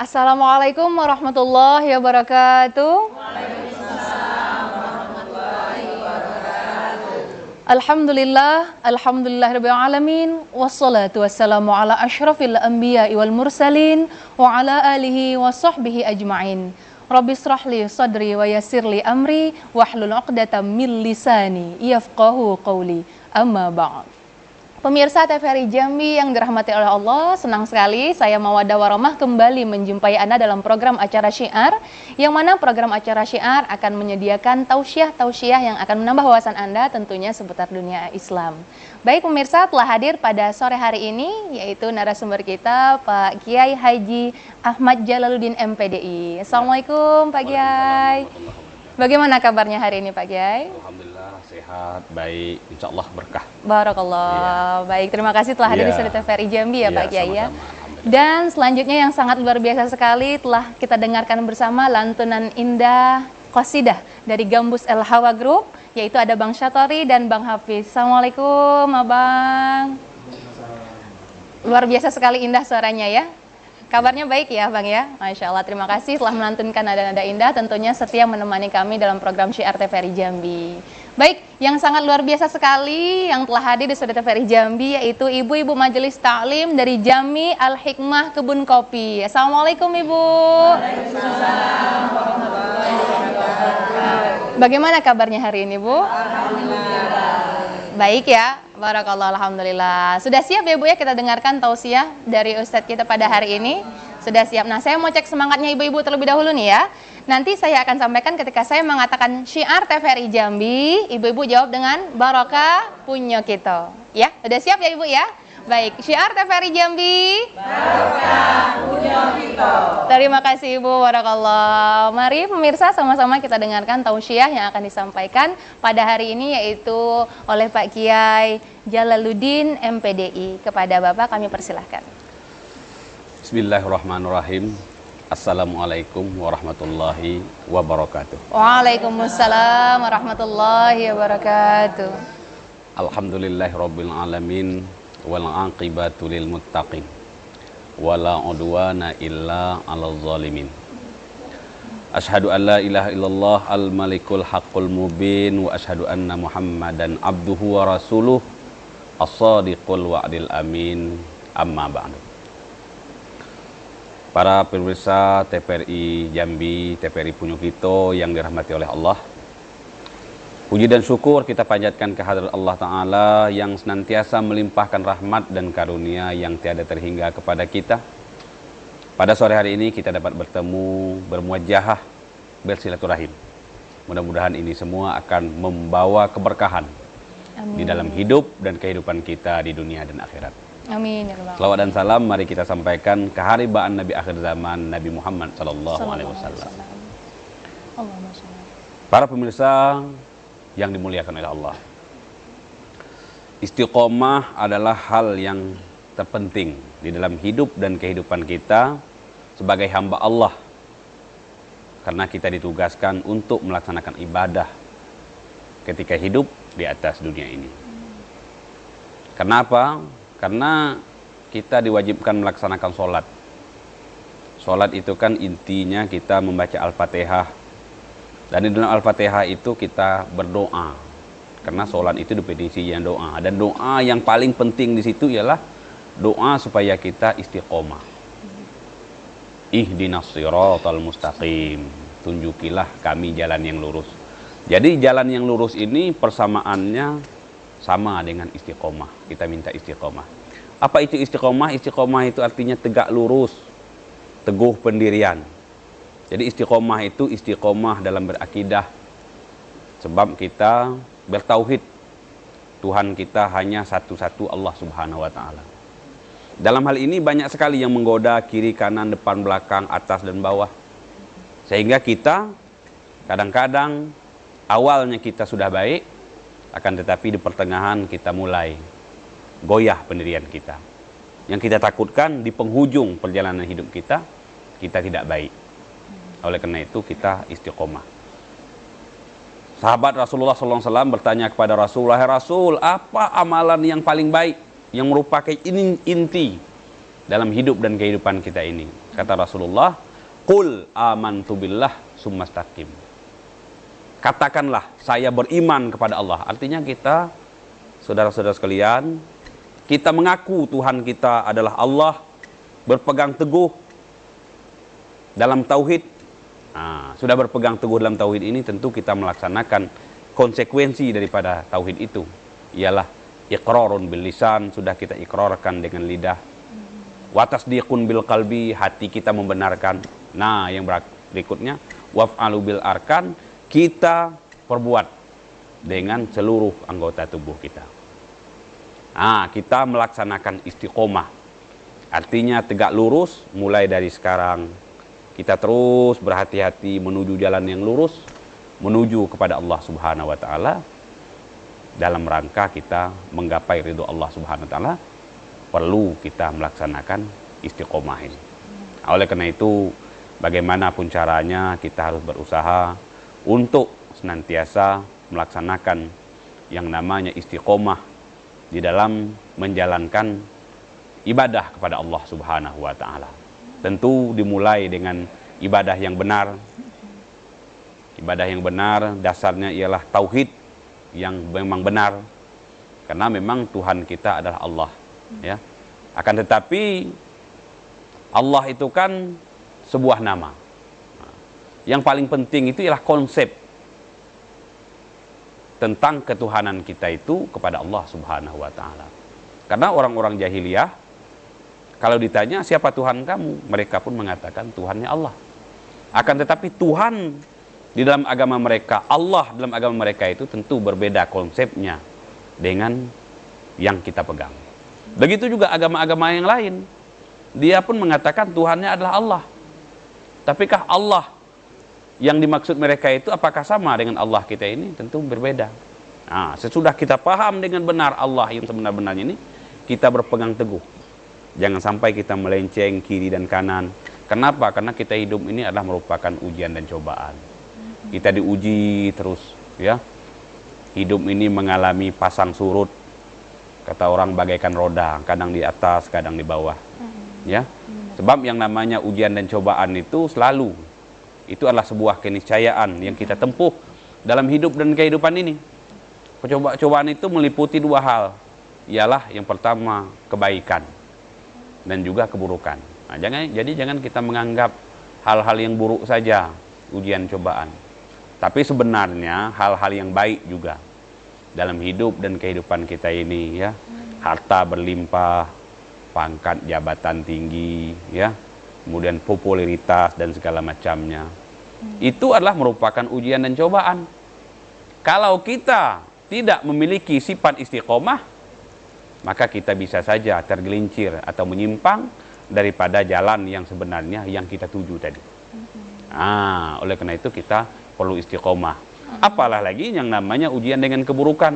Assalamualaikum warahmatullahi wabarakatuh. Alhamdulillah rabbil alamin, wassalatu wassalamu ala asyrafil anbiya'i wal mursalin wa ala alihi wa sahbihi ajma'in. Rabbi shrahli sadri wa yassirli amri wahlul 'uqdatam min lisani yafqahu qawli. Amma ba'd. Pemirsa TVRI Jambi yang dirahmati oleh Allah, senang sekali saya Mawaddah Warahmah kembali menjumpai Anda dalam program acara Syiar, yang mana program acara Syiar akan menyediakan tausiah-tausiah yang akan menambah wawasan Anda tentunya seputar dunia Islam. Baik pemirsa, telah hadir pada sore hari ini yaitu narasumber kita Pak Kiai Haji Ahmad Jalaluddin MPDI. Assalamualaikum Pak Kiai. Bagaimana kabarnya hari ini Pak Kiai? Alhamdulillah sehat, baik, insya Allah berkah. Barakallah. Baik, terima kasih telah hadir di studio TVRI Jambi ya Pak Kiai ya. Sama-sama. Dan selanjutnya yang sangat luar biasa sekali telah kita dengarkan bersama lantunan indah qasidah dari Gambus El Hawa Group, yaitu ada Bang Syatori dan Bang Hafiz. Assalamualaikum Abang. Luar biasa sekali indah suaranya ya. Kabarnya baik ya Bang ya, Masya Allah, terima kasih telah melantunkan nada-nada indah, tentunya setia menemani kami dalam program Syiar TVRI Jambi. Baik, yang sangat luar biasa sekali yang telah hadir di studio TVRI Jambi yaitu Ibu-Ibu Majelis Ta'lim dari Jami Al-Hikmah Kebun Kopi. Assalamualaikum Ibu. Waalaikumsalam warahmatullahi wabarakatuh. Bagaimana kabarnya hari ini Bu? Alhamdulillah. Baik ya, barakallah, alhamdulillah. Sudah siap ya Bu ya kita dengarkan tausiah dari Ustadz kita pada hari ini? Sudah siap. Nah, saya mau cek semangatnya ibu-ibu terlebih dahulu nih ya. Nanti saya akan sampaikan ketika saya mengatakan Syiar TVRI Jambi, ibu-ibu jawab dengan barokah punya kita. Ya, sudah siap ya Ibu ya? Baik, Syiar TVRI Jambi, barokah punya kita. Terima kasih Ibu, barakallah. Mari pemirsa sama-sama kita dengarkan tausiah yang akan disampaikan pada hari ini yaitu oleh Pak Kiai Jalaluddin MPDI. Kepada Bapak kami persilahkan. Bismillahirrahmanirrahim. Assalamualaikum warahmatullahi wabarakatuh. Waalaikumsalam warahmatullahi wabarakatuh. Alhamdulillahirabbil alamin wal aqibatu lil muttaqin wala udwana illa 'alal zalimin. Asyhadu an la ilaha illallah al malikul haqqul mubin wa asyhadu anna Muhammadan abduhu wa rasuluh as-shadiqul wa'dil amin. Amma ba'du. Para pemirsa TVRI Jambi, TVRI Punyukito yang dirahmati oleh Allah, puji dan syukur kita panjatkan kehadirat Allah Ta'ala yang senantiasa melimpahkan rahmat dan karunia yang tiada terhingga kepada kita. Pada sore hari ini kita dapat bertemu, bermuajahah, bersilaturahim. Mudah-mudahan ini semua akan membawa keberkahan di dalam hidup dan kehidupan kita di dunia dan akhirat. Amin ya Rabbal. Selawat dan salam mari kita sampaikan keharibaan Nabi akhir zaman, Nabi Muhammad sallallahu alaihi wasallam. Allahumma shalli. Para pemirsa yang dimuliakan oleh Allah, istiqomah adalah hal yang terpenting di dalam hidup dan kehidupan kita sebagai hamba Allah, karena kita ditugaskan untuk melaksanakan ibadah ketika hidup di atas dunia ini. Kenapa? Karena kita diwajibkan melaksanakan sholat. Sholat itu kan intinya kita membaca Al-Fatihah. Dan di dalam Al-Fatihah itu kita berdoa. Karena sholat itu definisinya doa. Dan doa yang paling penting di situ ialah doa supaya kita istiqomah. Ihdinas siratal mustaqim. Tunjukilah kami jalan yang lurus. Jadi jalan yang lurus ini persamaannya sama dengan istiqomah. Kita minta istiqomah. Apa itu istiqomah? Istiqomah itu artinya tegak lurus, teguh pendirian. Jadi istiqomah itu istiqomah dalam berakidah. Sebab kita bertauhid, Tuhan kita hanya satu-satu Allah Subhanahu wa Ta'ala. Dalam hal ini banyak sekali yang menggoda kiri, kanan, depan, belakang, atas dan bawah. Sehingga kita kadang-kadang awalnya kita sudah baik, akan tetapi di pertengahan kita mulai goyah pendirian kita. Yang kita takutkan di penghujung perjalanan hidup kita tidak baik. Oleh karena itu kita istiqomah. Sahabat Rasulullah SAW bertanya kepada Rasulullah, "Hai Rasul, apa amalan yang paling baik, yang merupakan inti dalam hidup dan kehidupan kita ini. Kata Rasulullah, "Qul amantu billah summastaqim." Katakanlah, saya beriman kepada Allah. Artinya kita, saudara-saudara sekalian, kita mengaku Tuhan kita adalah Allah, berpegang teguh dalam tauhid. Nah, sudah berpegang teguh dalam tauhid ini, tentu kita melaksanakan konsekuensi daripada tauhid itu. Ialah iqrarun bil lisan, sudah kita ikrarkan dengan lidah. Wa tasdiqun bil qalbi, hati kita membenarkan. Nah, yang berikutnya waf'alu bil arkan, kita perbuat dengan seluruh anggota tubuh kita. Nah, kita melaksanakan istiqomah. Artinya tegak lurus mulai dari sekarang. Kita terus berhati-hati menuju jalan yang lurus, menuju kepada Allah Subhanahu wa taala. Dalam rangka kita menggapai ridho Allah Subhanahu wa taala, perlu kita melaksanakan istiqomah ini. Oleh karena itu, bagaimanapun caranya kita harus berusaha untuk senantiasa melaksanakan yang namanya istiqomah di dalam menjalankan ibadah kepada Allah Subhanahu wa taala. Tentu dimulai dengan ibadah yang benar. Ibadah yang benar dasarnya ialah tauhid yang memang benar, karena memang Tuhan kita adalah Allah, ya. Akan tetapi Allah itu kan sebuah nama. Yang paling penting itu ialah konsep tentang ketuhanan kita itu kepada Allah Subhanahu wa taala. Karena orang-orang jahiliyah kalau ditanya siapa Tuhan kamu, mereka pun mengatakan Tuhannya Allah. Akan tetapi Tuhan di dalam agama mereka, Allah dalam agama mereka itu tentu berbeda konsepnya dengan yang kita pegang. Begitu juga agama-agama yang lain. Dia pun mengatakan Tuhannya adalah Allah. Tapikah Allah yang dimaksud mereka itu apakah sama dengan Allah kita ini? Tentu berbeda. Nah, sesudah kita paham dengan benar Allah yang sebenar-benarnya ini, kita berpegang teguh. Jangan sampai kita melenceng kiri dan kanan. Kenapa? Karena kita hidup ini adalah merupakan ujian dan cobaan. Kita diuji terus, ya. Hidup ini mengalami pasang surut. Kata orang bagaikan roda, kadang di atas, kadang di bawah. Ya. Sebab yang namanya ujian dan cobaan itu selalu itu adalah sebuah keniscayaan yang kita tempuh dalam hidup dan kehidupan ini. Cobaan itu meliputi dua hal. Ialah yang pertama kebaikan dan juga keburukan. Nah, jangan kita menganggap hal-hal yang buruk saja ujian cobaan. Tapi sebenarnya hal-hal yang baik juga dalam hidup dan kehidupan kita ini, ya. Harta berlimpah, pangkat jabatan tinggi, ya. Kemudian popularitas dan segala macamnya. Itu adalah merupakan ujian dan cobaan. Kalau kita tidak memiliki sifat istiqomah, maka kita bisa saja tergelincir atau menyimpang daripada jalan yang sebenarnya yang kita tuju tadi. Oleh karena itu kita perlu istiqomah. Apalah lagi yang namanya ujian dengan keburukan.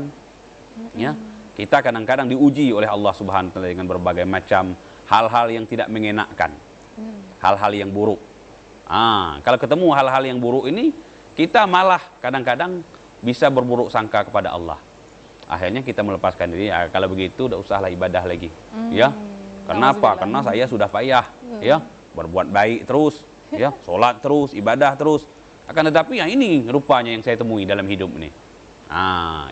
Ya, kita kadang-kadang diuji oleh Allah Subhanahu wa taala dengan berbagai macam hal-hal yang tidak mengenakkan. Hal-hal yang buruk. Kalau ketemu hal-hal yang buruk ini, kita malah kadang-kadang bisa berburuk sangka kepada Allah. Akhirnya kita melepaskan diri. Kalau begitu, udah usahlah ibadah lagi. Ya, kenapa? Karena saya sudah payah, ya, berbuat baik terus, ya, sholat terus, ibadah terus. Akan tetapi ya ini rupanya yang saya temui dalam hidup ini.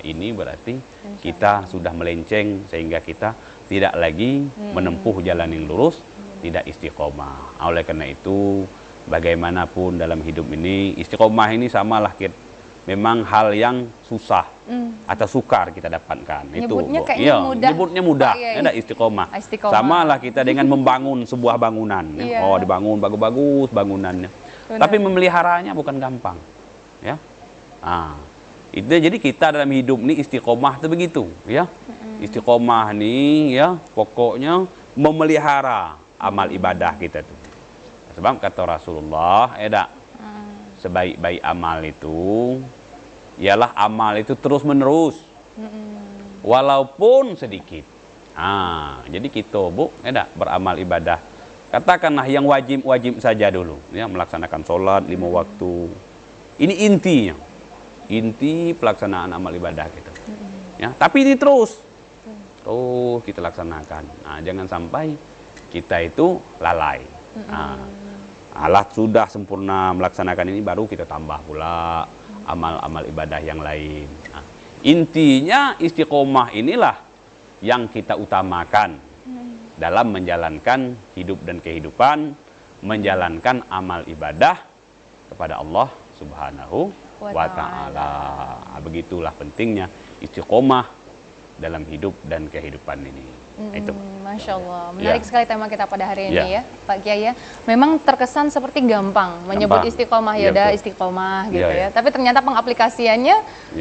Ini berarti kita sudah melenceng sehingga kita tidak lagi menempuh jalan yang lurus, tidak istiqomah. Oleh karena itu, bagaimanapun dalam hidup ini, istiqomah ini samalah memang hal yang susah atau sukar kita dapatkan. Nyebutnya itu kayaknya mudah. Nyebutnya mudah, ada istiqomah. Samalah kita dengan membangun sebuah bangunan. Ya. Dibangun bagus-bagus bangunannya. Benar. Tapi memeliharanya bukan gampang. Ya. Itu jadi kita dalam hidup ini istiqomah itu begitu, ya. Istiqomah nih, ya, pokoknya memelihara amal ibadah kita tuh. Sebab kata Rasulullah, sebaik-baik amal itu ialah amal itu terus menerus, walaupun sedikit. Jadi kita beramal ibadah. Katakanlah yang wajib saja dulu, ya, melaksanakan sholat 5 waktu. Ini intinya, inti pelaksanaan amal ibadah kita. Ya, tapi ini terus kita laksanakan. Jangan sampai kita itu lalai. Allah sudah sempurna melaksanakan ini, baru kita tambah pula amal-amal ibadah yang lain. Intinya istiqomah inilah yang kita utamakan dalam menjalankan hidup dan kehidupan, menjalankan amal ibadah kepada Allah Subhanahu wa Ta'ala. Begitulah pentingnya istiqomah dalam hidup dan kehidupan ini. Itu. Masya Allah, menarik sekali tema kita pada hari ini ya, Pak Kiai ya. Memang terkesan seperti gampang menyebut istiqomah, ya udah istiqomah gitu ya. Tapi ternyata pengaplikasiannya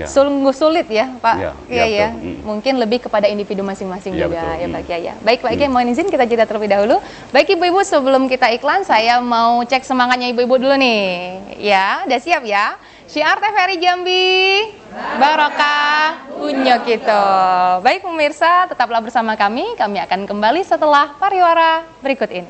sungguh sulit ya, Pak Kiai ya. Mungkin lebih kepada individu masing-masing juga ya, Pak Kiai ya. Baik Pak Kiai, mohon izin kita jeda terlebih dahulu. Baik ibu-ibu, sebelum kita iklan, saya mau cek semangatnya ibu-ibu dulu nih. Ya, udah siap ya? Syiar TVRI Jambi, Barokah punya kita. Baik pemirsa, tetaplah bersama kami akan kembali setelah pariwara berikut ini.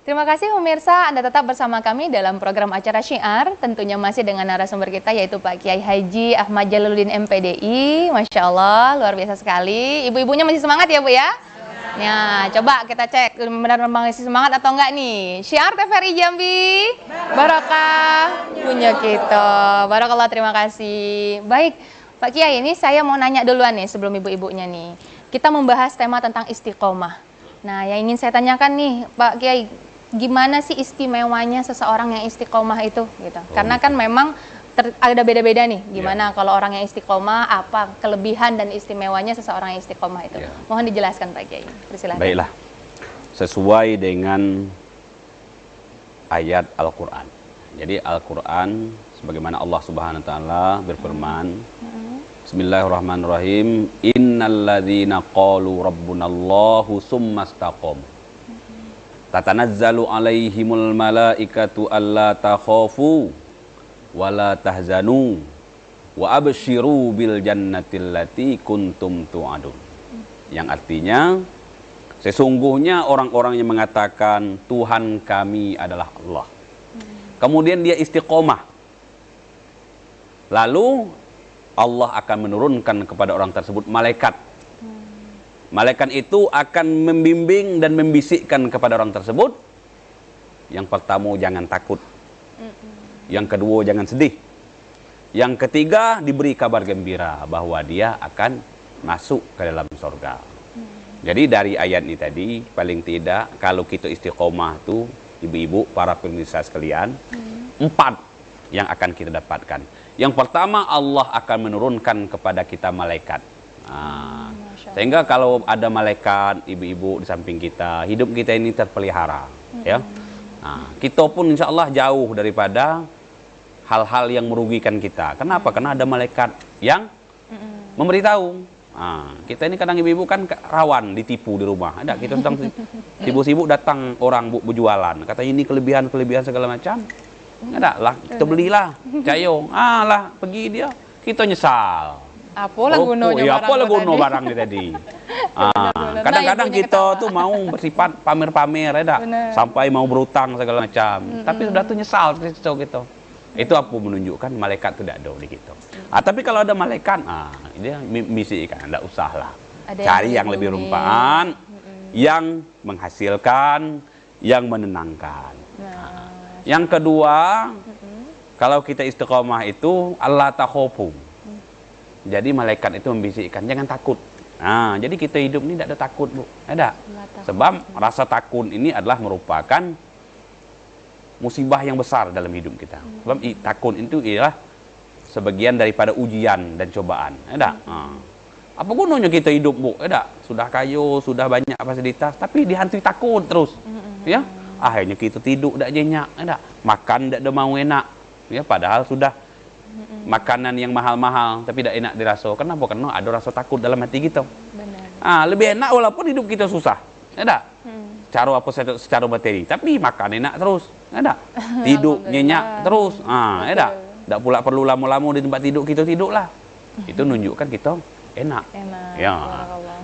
Terima kasih pemirsa, Anda tetap bersama kami dalam program acara Syiar, tentunya masih dengan narasumber kita yaitu Pak Kiai Haji Ahmad Jalaluddin MPDI. Masya Allah, luar biasa sekali. Ibu-ibunya masih semangat ya Bu ya? Ya, coba kita cek benar-benar masih semangat atau enggak nih. Syiar TVRI Jambi, Barokah punya kita. Barakallah, terima kasih. Baik, Pak Kiai, ini saya mau nanya duluan nih sebelum ibu-ibunya nih. Kita membahas tema tentang istiqomah. Nah, yang ingin saya tanyakan nih, Pak Kiai, gimana sih istimewanya seseorang yang istiqomah itu gitu? Karena kan memang ada beda-beda nih. Gimana kalau orang yang istiqomah, apa kelebihan dan istimewanya seseorang yang istiqomah itu? Mohon dijelaskan Pak Kiai. Persilahkan. Baiklah. Sesuai dengan ayat Al-Qur'an. Jadi Al-Qur'an sebagaimana Allah Subhanahu wa taala berfirman, Bismillahirrahmanirrahim, innalladzina qalu rabbunallahu tsumastaqamu tatanazzalu alaihimul malaikatu alla takhafu wala tahzanu wa absyiru bil jannatil lati kuntum tu'adun. Yang artinya, sesungguhnya orang-orang yang mengatakan Tuhan kami adalah Allah, kemudian dia istiqomah, lalu Allah akan menurunkan kepada orang tersebut malaikat. Malaikat itu akan membimbing dan membisikkan kepada orang tersebut. Yang pertama, jangan takut. Yang kedua, jangan sedih. Yang ketiga, diberi kabar gembira bahwa dia akan masuk ke dalam surga. Jadi dari ayat ini tadi, paling tidak kalau kita istiqomah itu, ibu-ibu, para pemirsa sekalian, 4 yang akan kita dapatkan. Yang pertama, Allah akan menurunkan kepada kita malaikat. Sehingga kalau ada malaikat, ibu-ibu di samping kita, hidup kita ini terpelihara. Ya. Kita pun insya Allah jauh daripada hal-hal yang merugikan kita. Kenapa? Karena ada malaikat yang memberitahu. Kita ini kadang ibu-ibu kan rawan ditipu di rumah. Ada kita sedang sibuk-sibuk datang orang berjualan, kata ini kelebihan segala macam. Ada lah, kita belilah cayo. Lah pergi dia, kita nyesal. Apalah gunanya barang dia tadi. Kadang-kadang kita tuh mau bersifat pamer-pamer, ya, sampai mau berutang segala macam. Tapi sudah tuh nyesal gitu. Itu apa menunjukkan malaikat tidak ada di kita. Tapi kalau ada malaikat, dia bisikan, tidak usahlah. Cari yang lebih rumpaan, yang menghasilkan, yang menenangkan. Yang kedua, kalau kita istiqomah itu Allah takhofu. Jadi malaikat itu membisikkan, jangan takut. Jadi kita hidup ini tidak ada takut, Bu. Ada. Sebab rasa takut ini adalah merupakan musibah yang besar dalam hidup kita. Sebab takut itu ialah sebagian daripada ujian dan cobaan. Ada. Apa gunanya kita hidup, Bu? Ada. Sudah kaya, sudah banyak fasilitas, tapi dihantui takut terus. Ya. Akhirnya kita tidur tidak nyenyak, ada. Makan tidak ada mau enak. Ya, padahal sudah makanan yang mahal-mahal tapi tidak enak dirasa. Kenapa? Karena ada rasa takut dalam hati kita. Benar. Lebih enak walaupun hidup kita susah. Ada. Secara materi, tapi makan enak terus. Ada. Tidur nyenyak terus. Ada. Tidak pula perlu lama-lama di tempat tidur, kita tidurlah. Itu menunjukkan kita enak. Ya.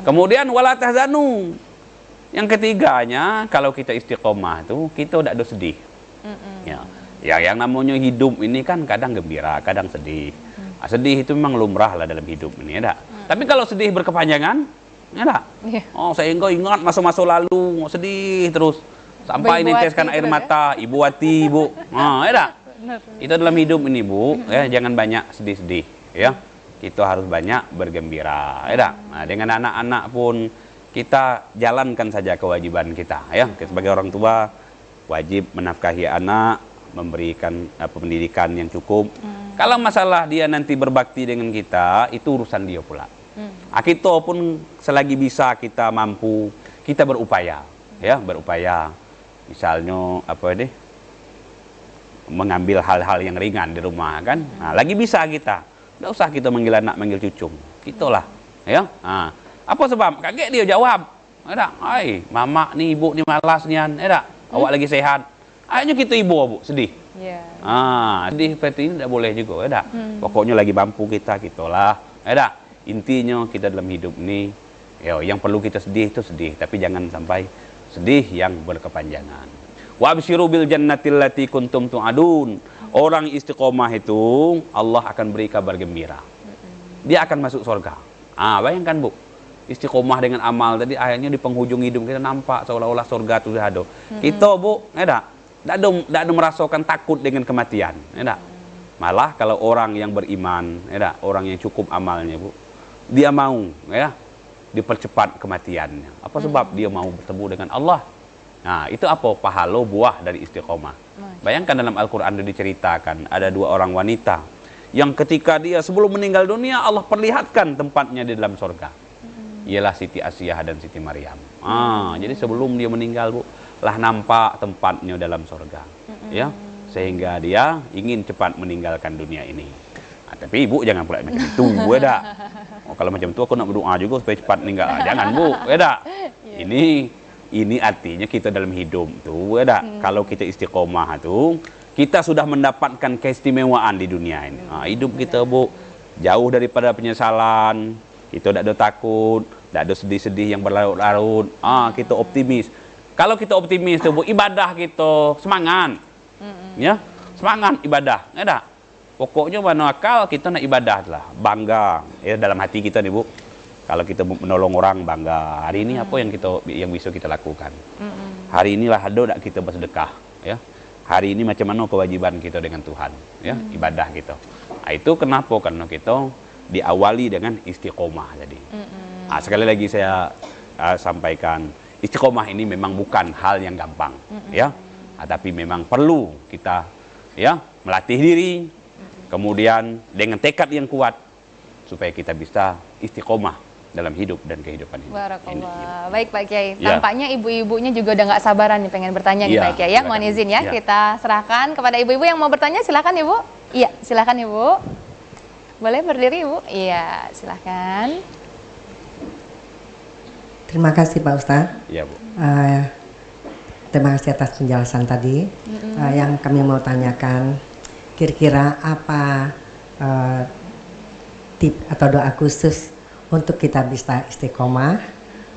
Kemudian wala tahzanu. Yang ketiganya, kalau kita istiqomah itu kita tidak ada sedih. Ya. Ya, yang namanya hidup ini kan kadang gembira, kadang sedih. Sedih itu memang lumrah lah dalam hidup ini, ya. Tapi kalau sedih berkepanjangan, ya. Oh, saya ingat masa-masa lalu sedih terus sampai niteskan air mata, ibu hati, Bu. Nah, ya. Itu dalam hidup ini, Bu, ya, jangan banyak sedih-sedih, ya. Kita harus banyak bergembira, ya. Nah, dengan anak-anak pun kita jalankan saja kewajiban kita, ya. Sebagai orang tua wajib menafkahi anak, memberikan pendidikan yang cukup. Kalau masalah dia nanti berbakti dengan kita, itu urusan dia pula. Kita pun selagi bisa kita mampu, kita berupaya, ya, berupaya. Misalnya mengambil hal-hal yang ringan di rumah kan. Nah, lagi bisa kita. Nggak usah kita manggil anak, manggil cucu. Gitulah, ya. Nah, apa sebab? Kaget dia jawab. Ada, "Ai, mama nih, ibu nih malas nian." Ada, "Awak lagi sehat." Akhirnya kita ibu, Bu, sedih. Sedih seperti ini tidak boleh juga, ada. Pokoknya lagi mampu kita, gitulah. Ada. Intinya kita dalam hidup ini, yang perlu kita sedih itu sedih, tapi jangan sampai sedih yang berkepanjangan. Wa absyiru bil jannatil lati kuntum tu'adun. Orang istiqomah itu Allah akan beri kabar gembira. Dia akan masuk surga. Bayangkan, Bu. Istiqomah dengan amal tadi akhirnya di penghujung hidup kita nampak seolah-olah surga itu sudah ada. Kita, Bu, tidak ada merasakan takut dengan kematian, tidak. Malah kalau orang yang beriman, tidak, orang yang cukup amalnya, Bu, dia mau, ya, dipercepat kematiannya. Apa sebab dia mau bertemu dengan Allah? Nah, itu apa? Pahala buah dari istiqomah. Bayangkan dalam Al-Quran diceritakan ada 2 orang wanita yang ketika dia sebelum meninggal dunia Allah perlihatkan tempatnya di dalam surga. Ialah Siti Asyah dan Siti Maryam. Jadi sebelum dia meninggal, Bu, lah nampak tempatnya dalam surga, ya, sehingga dia ingin cepat meninggalkan dunia ini. Tapi Ibu jangan pula macam itu, ya. Kalau macam itu aku nak berdoa juga supaya cepat meninggal. Jangan, Bu, ya. Ini artinya kita dalam hidup tuh, ya. Kalau kita istiqomah tuh, kita sudah mendapatkan keistimewaan di dunia ini. Hidup kita, Bu, jauh daripada penyesalan. Kita tidak ada takut, tidak ada sedih-sedih yang berlarut-larut. Kita optimis. Kalau kita optimis, tuh, Bu, ibadah kita semangat, ya, semangat ibadah, ya. Pokoknya mana akal kita nak ibadah lah, bangga, ya, dalam hati kita nih, Bu. Kalau kita menolong orang, bangga. Hari ini apa yang bisa kita lakukan? Hari inilah ada kita bersedekah, ya. Hari ini macam mana kewajiban kita dengan Tuhan, ya, ibadah kita. Itu kenapa? Karena kita diawali dengan istiqomah tadi. Sekali lagi saya sampaikan, istiqomah ini memang bukan hal yang gampang, ya, tapi memang perlu kita, ya, melatih diri, kemudian dengan tekad yang kuat supaya kita bisa istiqomah dalam hidup dan kehidupan ini. Barakallah. Baik, Pak Kiai. Tampaknya ibu-ibunya juga udah nggak sabaran nih pengen bertanya nih, Pak Kiai. Mohon izin ya, kita serahkan kepada ibu-ibu yang mau bertanya. Silakan, Ibu. Iya, silakan, Ibu. Boleh berdiri, Ibu? Iya, silakan. Terima kasih, Pak Ustadz. Iya, Bu. Terima kasih atas penjelasan tadi. Yang kami mau tanyakan, kira-kira apa tip atau doa khusus untuk kita bisa istiqomah,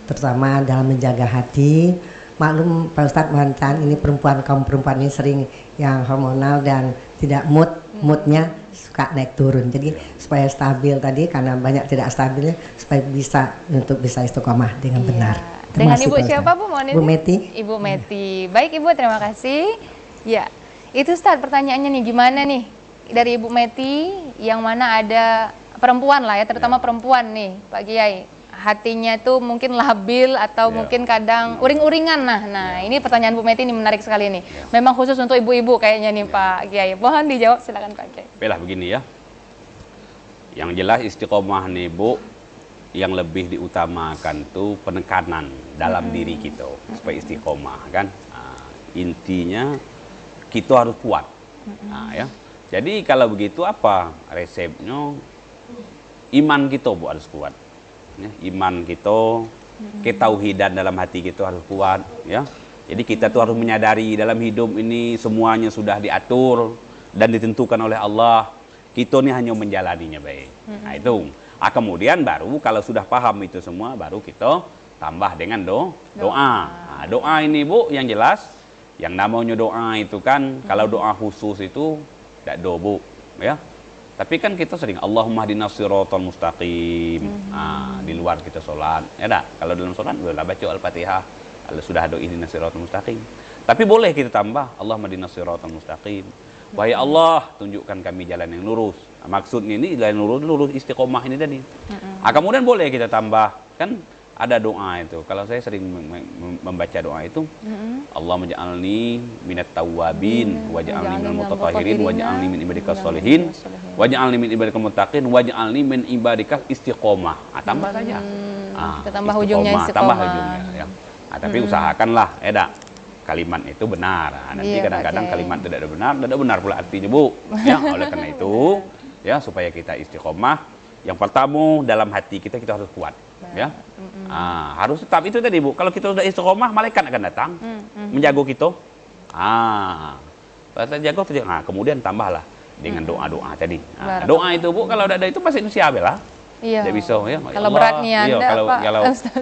terutama dalam menjaga hati. Maklum, Pak Ustadz, wanita ini kaum perempuan ini sering yang hormonal dan tidak moodnya suka naik turun. Jadi supaya stabil tadi, karena banyak tidak stabilnya, supaya bisa istiqomah dengan benar. Dengan Ibu siapa, Bu? Mohon izin. Bu Meti. Ibu Meti. Baik, Ibu, terima kasih. Ya, itu Ustadz pertanyaannya nih, gimana nih dari Ibu Meti yang mana ada perempuan lah ya, terutama perempuan nih, Pak Kiai. Hatinya tuh mungkin labil atau mungkin kadang uring-uringan. Nah, ini pertanyaan Bu Meti ini menarik sekali nih. Memang khusus untuk ibu-ibu kayaknya nih, Pak Kiai. Mohon dijawab, silakan Pak Kiai. Baiklah, begini ya. Yang jelas istiqomah nih, Bu, yang lebih diutamakan tuh penekanan dalam diri kita supaya istiqomah kan. Intinya kita harus kuat. Ya. Jadi kalau begitu apa resepnya? Iman kita, Bu, harus kuat. Ya, iman kita, ketauhidan dalam hati kita harus kuat, ya. Jadi kita tuh harus menyadari dalam hidup ini semuanya sudah diatur dan ditentukan oleh Allah. Kita ini hanya menjalaninya baik. Nah, itu. Kemudian baru kalau sudah paham itu semua, baru kita tambah dengan doa. Nah, doa ini Bu yang jelas, yang namanya doa itu kan kalau doa khusus itu tidak do Bu, ya. Tapi kan kita sering Allahumma hdinas siratal mustaqim. Di luar kita sholat, ya dah. Kalau dalam sholat boleh baca Al-Fatihah. Kalau sudah ada ihdinas siratal mustaqim. Tapi boleh kita tambah Allahumma hdinas siratal mustaqim. Wahai Allah, tunjukkan kami jalan yang lurus. Nah, maksudnya ini jalan lurus istiqomah ini tadi. Kemudian boleh kita tambah, kan ada doa itu. Kalau saya sering membaca doa itu, Allah menja'alni minat tawabin, waj'alni minal mutatahhirin, waj'alni min ibadikas sholihin, waj'alni min ibadikal muttaqin, waj'alni min ibadikal istiqomah. Tambah saja. Kita tambah ujungnya istiqomah. Tambah ujungnya, ya. Tapi usahakanlah, kalimat itu benar. Nanti kadang-kadang kalimat tidak benar pula artinya Bu. Ya, oleh karena itu, ya supaya kita istiqomah. Yang pertama dalam hati kita harus kuat, ya. Harus tetap itu tadi Bu. Kalau kita sudah istiqomah, malaikat akan datang menjaga kita. Kalau jaga, kemudian tambahlah dengan doa-doa tadi. Doa itu Bu, kalau ada itu pasti siap lah. Iya. Tidak bisa, ya. Kalau beratnya Anda, kalau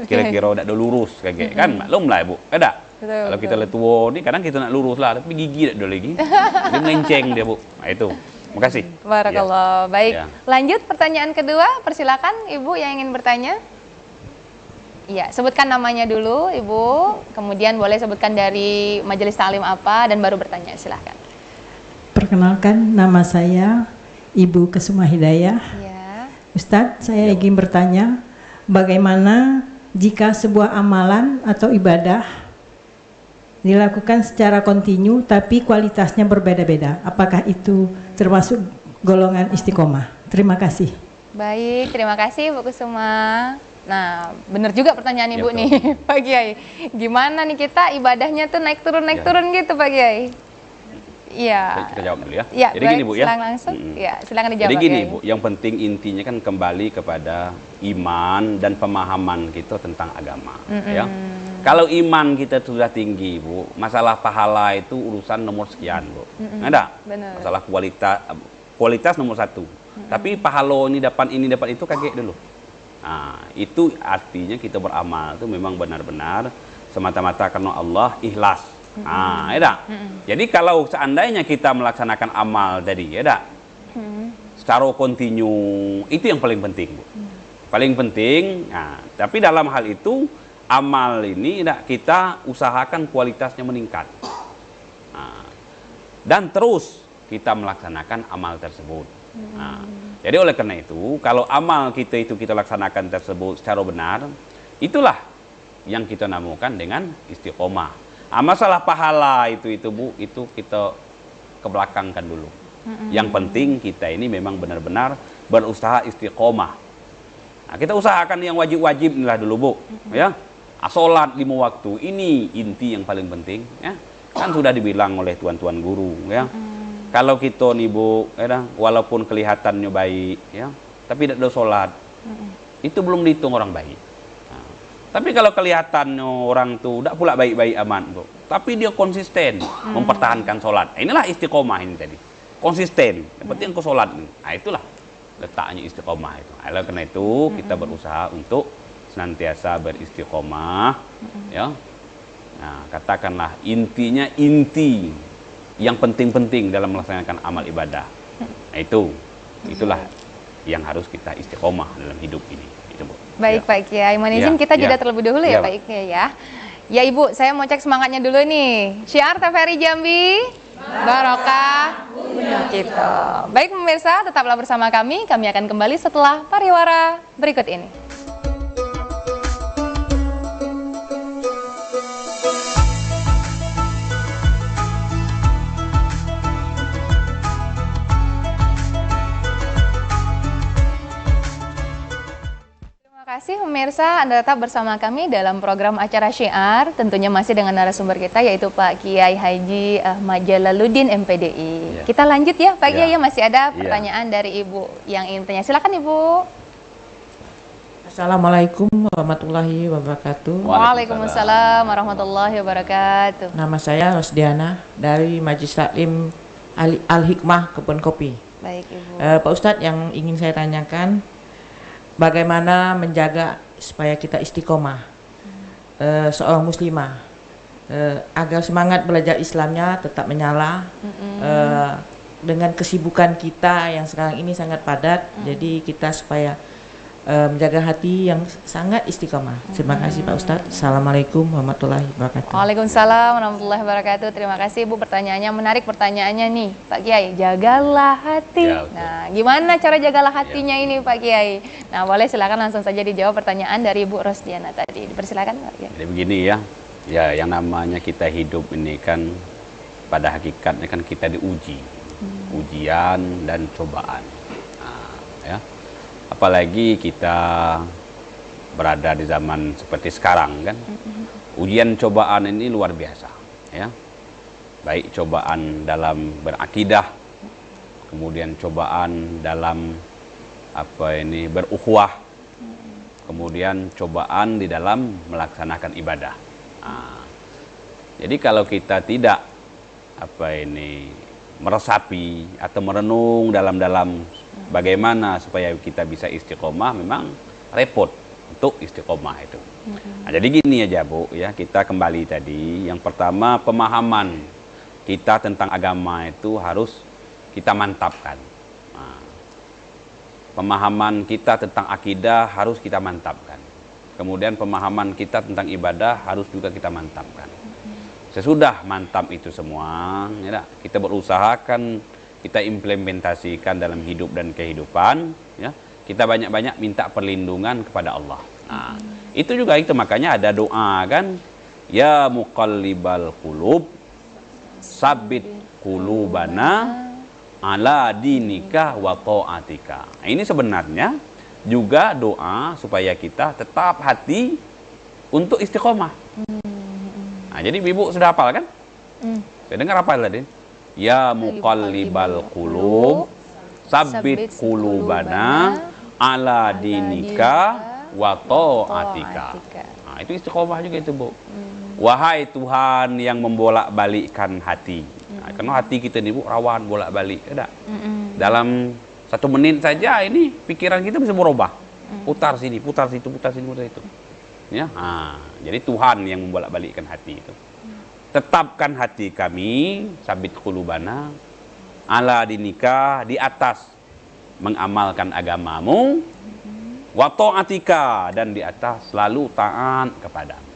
kira-kira tidak ada lurus kayak kan, maklum lah Bu. Ada. Kalau kita letua nih, kadang kita nak lurus lah, tapi gigi tidak ada lagi. Dia melenceng dia Bu. Nah, itu. Makasih. Barakallah. Baik. Ya. Lanjut pertanyaan kedua, persilakan Ibu yang ingin bertanya. Iya, sebutkan namanya dulu Ibu, kemudian boleh sebutkan dari majelis taklim apa dan baru bertanya, silahkan. Perkenalkan, nama saya Ibu Kesuma Hidayah. Ya. Ustadz, saya ingin bertanya, bagaimana jika sebuah amalan atau ibadah dilakukan secara kontinu tapi kualitasnya berbeda-beda? Apakah itu termasuk golongan istiqomah? Terima kasih. Baik, terima kasih Bu Kusuma. Nah, benar juga pertanyaan Ibu Ya, nih, Pak Kiai. Gimana nih kita ibadahnya tuh naik turun gitu Pak Kiai? Iya. Baik, kita jawab dulu ya. Ya, Jadi baik, gini Bu ya. silakan langsung. Ya, silakan dijawab. Jadi gini Kiai. Bu, yang penting intinya kan kembali kepada iman dan pemahaman kita tentang agama, ya. Kalau iman kita sudah tinggi Bu, masalah pahala itu urusan nomor sekian Bu. Ada? Benar. Masalah kualitas nomor satu. Tapi pahala ini dapat itu kaget dulu. Nah, itu artinya kita beramal itu memang benar-benar semata-mata karena Allah, ikhlas. Ya. Jadi kalau seandainya kita melaksanakan amal tadi, ya secara kontinu, itu yang paling penting, Bu. Paling penting. Nah, tapi dalam hal itu amal ini kita usahakan kualitasnya meningkat. Dan terus kita melaksanakan amal tersebut. Jadi oleh karena itu, kalau amal kita laksanakan tersebut secara benar, itulah yang kita namakan dengan istiqomah. Masalah pahala itu Bu, itu kita kebelakangkan dulu. Yang penting kita ini memang benar-benar berusaha istiqomah. Nah, kita usahakan yang wajib-wajib inilah dulu Bu, ya. Sholat 5 waktu ini inti yang paling penting, ya. Kan sudah dibilang oleh tuan-tuan guru, ya. Kalau kita nih Bu, walaupun kelihatannya baik, ya, tapi tidak ada sholat, itu belum dihitung orang baik. Nah, tapi kalau kelihatannya orang tuh tidak pula baik-baik aman Bu, tapi dia konsisten mempertahankan sholat. Nah, inilah istiqomah ini tadi, konsisten. Yang penting ke sholat. Nah, itulah letaknya istiqomah itu. Oleh karena itu kita berusaha untuk senantiasa beristiqomah, ya. Nah, katakanlah intinya inti yang penting-penting dalam melaksanakan amal ibadah. Nah, itulah yang harus kita istiqomah dalam hidup ini. Itu, Bu. Baik, Ya. Pak Kiai. Mohon izin kita jeda terlebih dahulu ya, Ya, Pak Kiai ya. Ya Ibu, saya mau cek semangatnya dulu nih. Syiar TVRI Jambi, barokah untuk kita. Baik pemirsa, tetaplah bersama kami. Kami akan kembali setelah pariwara berikut ini. Terima kasih pemirsa, Anda tetap bersama kami dalam program acara Syiar, tentunya masih dengan narasumber kita yaitu Pak Kiai Haji Ahmad Jalaluddin MPDI. Ya. Kita lanjut ya Pak Kiai, Ya. masih ada Ya. pertanyaan dari Ibu yang ingin tanya. Silakan Ibu. Assalamualaikum warahmatullahi wabarakatuh. Waalaikumsalam warahmatullahi wabarakatuh. Nama saya Rosdiana dari Majelis Taklim Al-Hikmah Kebun Kopi. Baik Ibu. Pak Ustadz, yang ingin saya tanyakan, bagaimana menjaga supaya kita istiqomah? seorang muslimah agar semangat belajar Islamnya tetap menyala dengan kesibukan kita yang sekarang ini sangat padat. Jadi kita supaya menjaga hati yang sangat istiqomah. Terima kasih Pak Ustadz. Assalamualaikum warahmatullahi wabarakatuh. Waalaikumsalam warahmatullahi wabarakatuh. Terima kasih Bu, pertanyaannya menarik pertanyaannya nih Pak Kiai. Jagalah hati. Ya, betul. Nah, gimana cara jagalah hatinya ini Pak Kiai? Nah, boleh silakan langsung saja dijawab pertanyaan dari Bu Rosdiana tadi. Dipersilakan Pak Kiai. Jadi begini ya, ya yang namanya kita hidup ini kan pada hakikatnya kan kita diuji, ujian dan cobaan. Nah, ya. Apalagi kita berada di zaman seperti sekarang kan, ujian cobaan ini luar biasa, ya. Baik cobaan dalam berakidah, kemudian cobaan dalam berukhuwah, kemudian cobaan di dalam melaksanakan ibadah. Nah, jadi kalau kita tidak meresapi atau merenung dalam bagaimana supaya kita bisa istiqomah, memang repot untuk istiqomah itu. Nah, jadi gini aja Bu, ya kita kembali tadi. Yang pertama, pemahaman kita tentang agama itu harus kita mantapkan. Nah, pemahaman kita tentang akidah harus kita mantapkan. Kemudian pemahaman kita tentang ibadah harus juga kita mantapkan. Sesudah mantap itu semua, ya, kita berusahakan kita implementasikan dalam hidup dan kehidupan, ya. Kita banyak-banyak minta perlindungan kepada Allah. Nah, itu juga itu makanya ada doa kan, ya muqallibal qulub, sabbit qulubana ala dinika wa ta'atika. Nah, ini sebenarnya juga doa supaya kita tetap hati untuk istiqomah. Nah, jadi Ibu sudah hafal kan? Saya dengar hafal tadi. Ya muqallibal qulub, sabbit qulubana ala dinika wa ta'atika. Nah, itu istiqomah juga itu, Bu. Wahai Tuhan yang membolak-balikkan hati. Nah, karena hati kita ini, Bu, rawan bolak-balik, ada. Dalam 1 menit saja ini pikiran kita bisa berubah. Putar sini, putar situ, putar sini, putar itu. Ya, nah, jadi Tuhan yang membolak-balikkan hati itu. Tetapkan hati kami, sabit qulubana, ala dinika, di atas mengamalkan agamamu, wa ta'atika, dan di atas selalu taat kepadamu.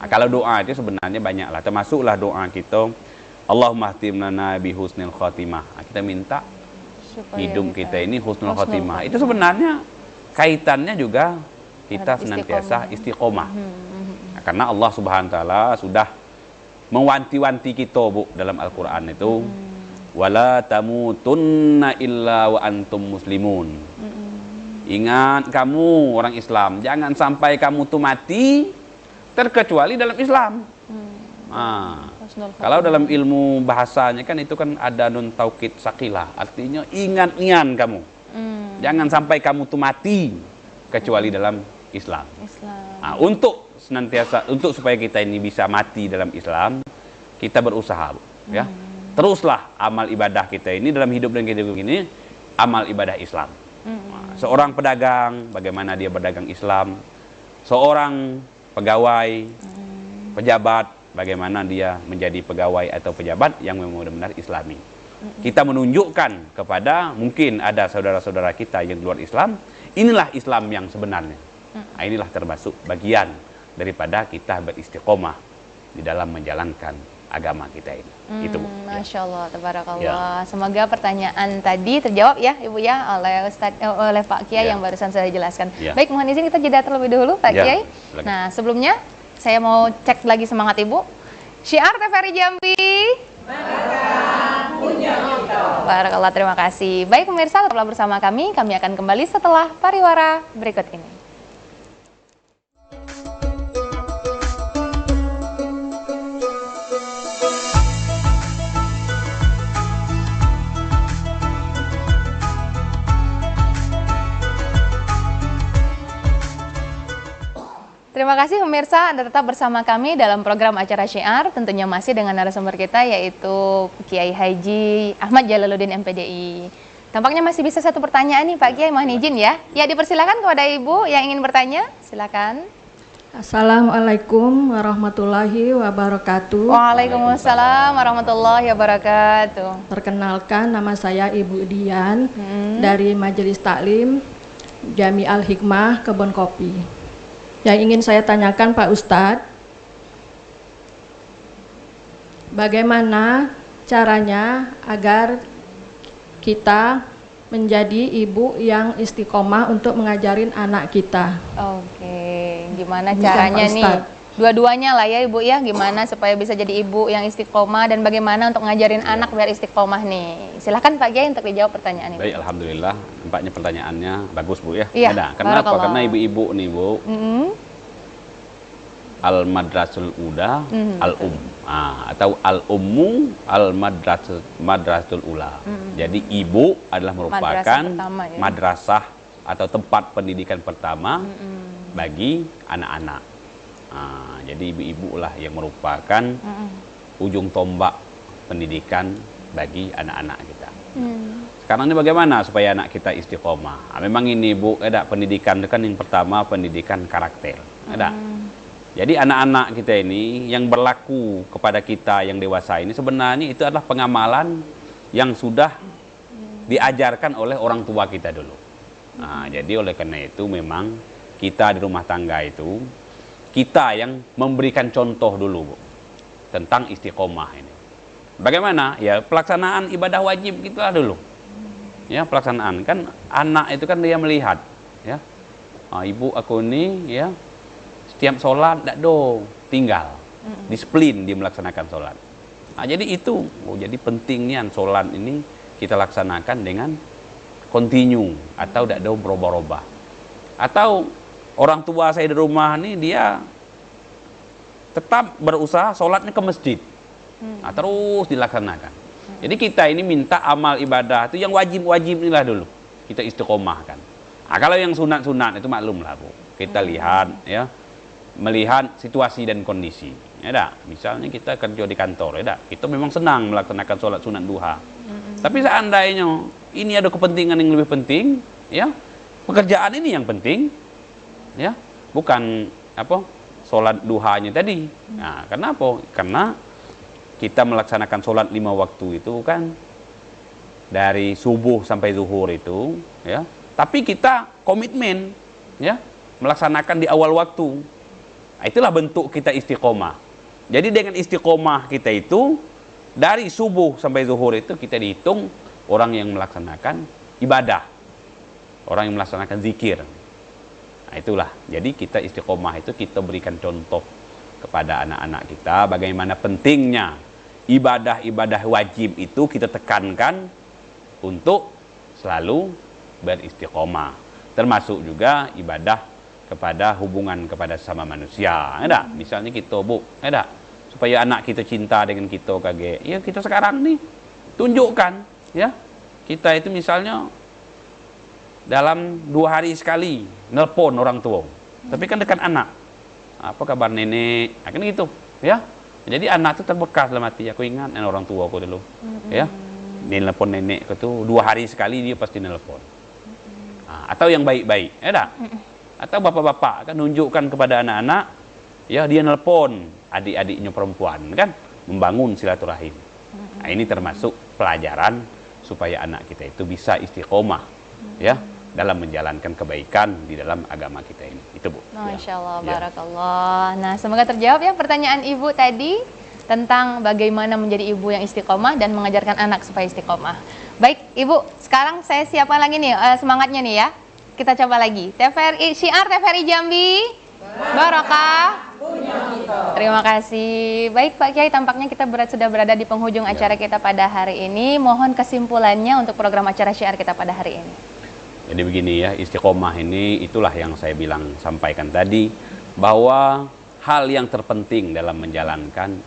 Nah, kalau doa itu sebenarnya banyaklah, termasuklah doa kita, Allahumma htimlana bi husnil khotimah. Nah, kita minta hidup kita ini husnul khotimah. Itu sebenarnya kaitannya juga kita senantiasa istiqomah. Nah, karena Allah Subhanahu wa taala sudah mewanti-wanti kita, Bu, dalam Al-Qur'an itu, wala tamutunna illa wa antum muslimun. Ingat kamu orang Islam, jangan sampai kamu tuh mati terkecuali dalam Islam. Nah, kalau dalam ilmu bahasanya kan itu kan ada nun taukid sakilah, artinya ingat-ingat kamu. Jangan sampai kamu tuh mati kecuali dalam Islam. Nah, untuk senantiasa, untuk supaya kita ini bisa mati dalam Islam, kita berusaha, Bu, ya. Teruslah amal ibadah kita ini dalam hidup dan kehidupan ini, amal ibadah Islam. Nah, seorang pedagang, bagaimana dia berdagang Islam. Seorang pegawai, pejabat, bagaimana dia menjadi pegawai atau pejabat yang memang benar-benar Islami. Kita menunjukkan kepada, mungkin ada saudara-saudara kita yang luar Islam, inilah Islam yang sebenarnya. Nah, inilah termasuk bagian daripada kita beristiqomah di dalam menjalankan agama kita ini. Itu, Bu. Masya Allah, tabarakallah. Semoga pertanyaan tadi terjawab ya Ibu ya oleh Pak Kiai yang barusan saya jelaskan. Baik, mohon izin kita jeda terlebih dahulu Pak Kiai. Nah, sebelumnya saya mau cek lagi semangat Ibu. Syiar TVRI Jambi. Barakallah, terima kasih. Baik pemirsa, tetaplah bersama kami. Kami akan kembali setelah pariwara berikut ini. Terima kasih pemirsa, Anda tetap bersama kami dalam program acara Syiar, tentunya masih dengan narasumber kita yaitu Kiai Haji Ahmad Jalaluddin MPDI. Tampaknya masih bisa satu pertanyaan nih Pak Kiai, mohon izin ya. Ya, dipersilakan kepada Ibu yang ingin bertanya, silakan. Assalamualaikum warahmatullahi wabarakatuh. Waalaikumsalam warahmatullahi wabarakatuh. Perkenalkan, nama saya Ibu Dian dari Majelis Taklim Jami Al Hikmah Kebon Kopi. Yang ingin saya tanyakan Pak Ustadz, bagaimana caranya agar kita menjadi ibu yang istiqomah untuk mengajarin anak kita? Oke, gimana Bukan caranya Pak nih? Ustadz. Dua-duanya lah ya Ibu ya, gimana supaya bisa jadi ibu yang istiqomah dan bagaimana untuk ngajarin anak biar istiqomah nih. Silahkan Pak Kiai untuk dijawab pertanyaan ini. Baik, alhamdulillah. Nampaknya pertanyaannya bagus Bu ya. Iya, Ada. Kenapa? barakallah. Karena ibu-ibu nih Bu, al-madrasul ula, al-um. Atau al-ummu, al-madrasul ula. Jadi ibu adalah merupakan pertama, ya. madrasah atau tempat pendidikan pertama bagi anak-anak. Jadi ibu-ibu lah yang merupakan ujung tombak pendidikan bagi anak-anak kita. Sekarang ini bagaimana supaya anak kita istiqomah? Memang ini Bu, ada pendidikan itu kan yang pertama pendidikan karakter. Ada. Jadi anak-anak kita ini yang berlaku kepada kita yang dewasa ini sebenarnya itu adalah pengamalan yang sudah diajarkan oleh orang tua kita dulu. Jadi oleh karena itu memang kita di rumah tangga itu kita yang memberikan contoh dulu Bu, tentang istiqomah ini. Bagaimana? Ya pelaksanaan ibadah wajib gitulah dulu. Ya pelaksanaan kan anak itu kan dia melihat ya. Ibu aku ini ya setiap sholat tidak tinggal disiplin dia melaksanakan sholat. Jadi itu jadi pentingnya sholat ini kita laksanakan dengan continue atau tidak berubah-ubah. Atau orang tua saya di rumah ini dia tetap berusaha sholatnya ke masjid. Terus dilaksanakan. Jadi kita ini minta amal ibadah itu yang wajib-wajib inilah dulu kita istiqomahkan. Kalau yang sunat-sunat itu maklum lah Bu. Kita lihat ya, melihat situasi dan kondisi. Ya dah, misalnya kita kerja di kantor, ya dah, kita memang senang melaksanakan sholat sunat duha. Tapi seandainya ini ada kepentingan yang lebih penting, ya pekerjaan ini yang penting, ya bukan apa sholat duhanya tadi. Nah, kenapa? Karena kita melaksanakan sholat 5 waktu itu kan dari subuh sampai zuhur itu, ya. Tapi kita komitmen, ya melaksanakan di awal waktu. Itulah bentuk kita istiqomah. Jadi dengan istiqomah kita itu dari subuh sampai zuhur itu kita dihitung orang yang melaksanakan ibadah, orang yang melaksanakan zikir. Itulah. Jadi kita istiqomah itu kita berikan contoh kepada anak-anak kita bagaimana pentingnya ibadah-ibadah wajib itu kita tekankan untuk selalu beristiqomah. Termasuk juga ibadah kepada hubungan kepada sesama manusia. Ada, misalnya kita Bu, ada supaya anak kita cinta dengan kita kage. Ya kita sekarang nih tunjukkan, ya kita itu misalnya dalam 2 hari sekali nelpon orang tua. Tapi kan dekat anak. Apa kabar nenek? Kan gitu, ya. Jadi anak itu terbekas dalam hati. Aku ingat orang tua aku dulu, ya. Dia nelpon nenek itu 2 hari sekali dia pasti nelpon. Atau yang baik-baik, ada. Atau bapak-bapak kan nunjukkan kepada anak-anak, ya dia nelpon adik-adiknya perempuan kan, membangun silaturahim. Ini termasuk pelajaran supaya anak kita itu bisa istiqomah, ya dalam menjalankan kebaikan di dalam agama kita ini. Itu Bu. Masya Allah, Ya. barakallah. Nah, semoga terjawab ya pertanyaan Ibu tadi tentang bagaimana menjadi ibu yang istiqomah dan mengajarkan anak supaya istiqomah. Baik, Ibu, sekarang saya siapkan lagi nih semangatnya nih ya. Kita coba lagi. TVRI, syiar TVRI Jambi. Barokah. Terima kasih. Baik Pak Kiai, tampaknya kita sudah berada di penghujung acara kita pada hari ini. Mohon kesimpulannya untuk program acara syiar kita pada hari ini. Jadi begini ya, istiqomah ini itulah yang saya sampaikan tadi, bahwa hal yang terpenting dalam menjalankan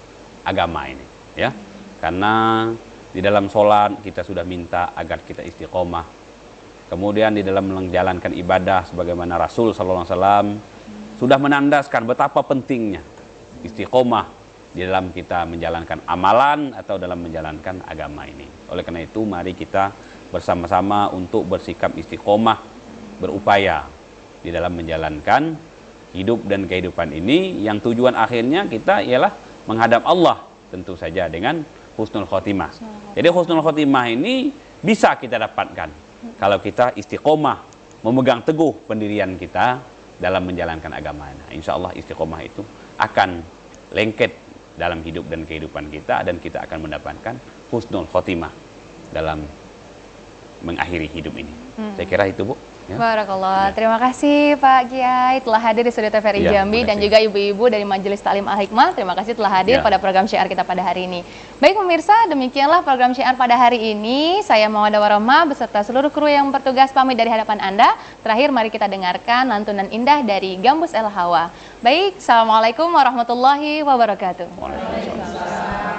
agama ini, ya. Karena di dalam sholat kita sudah minta agar kita istiqomah. Kemudian di dalam menjalankan ibadah sebagaimana Rasul SAW sudah menandaskan betapa pentingnya istiqomah di dalam kita menjalankan amalan atau dalam menjalankan agama ini. Oleh karena itu mari kita bersama-sama untuk bersikap istiqomah, berupaya di dalam menjalankan hidup dan kehidupan ini yang tujuan akhirnya kita ialah menghadap Allah tentu saja dengan husnul khotimah. Jadi husnul khotimah ini bisa kita dapatkan kalau kita istiqomah memegang teguh pendirian kita dalam menjalankan agama. Nah, insya Allah istiqomah itu akan lengket dalam hidup dan kehidupan kita, dan kita akan mendapatkan husnul khotimah dalam mengakhiri hidup ini. Saya kira itu, Bu. Ya. Barakallah. Terima kasih Pak Kiai telah hadir di Studio TVRI Ya, Jambi, dan makasih. juga ibu-ibu dari Majelis Taklim Al-Hikmah. Terima kasih telah hadir Ya. pada program syiar kita pada hari ini. Baik pemirsa, demikianlah program syiar pada hari ini. Saya Mawada Warahmah beserta seluruh kru yang bertugas pamit dari hadapan Anda. Terakhir mari kita dengarkan lantunan indah dari Gambus El Hawa. Baik, Assalamualaikum warahmatullahi wabarakatuh. Waalaikumsalam.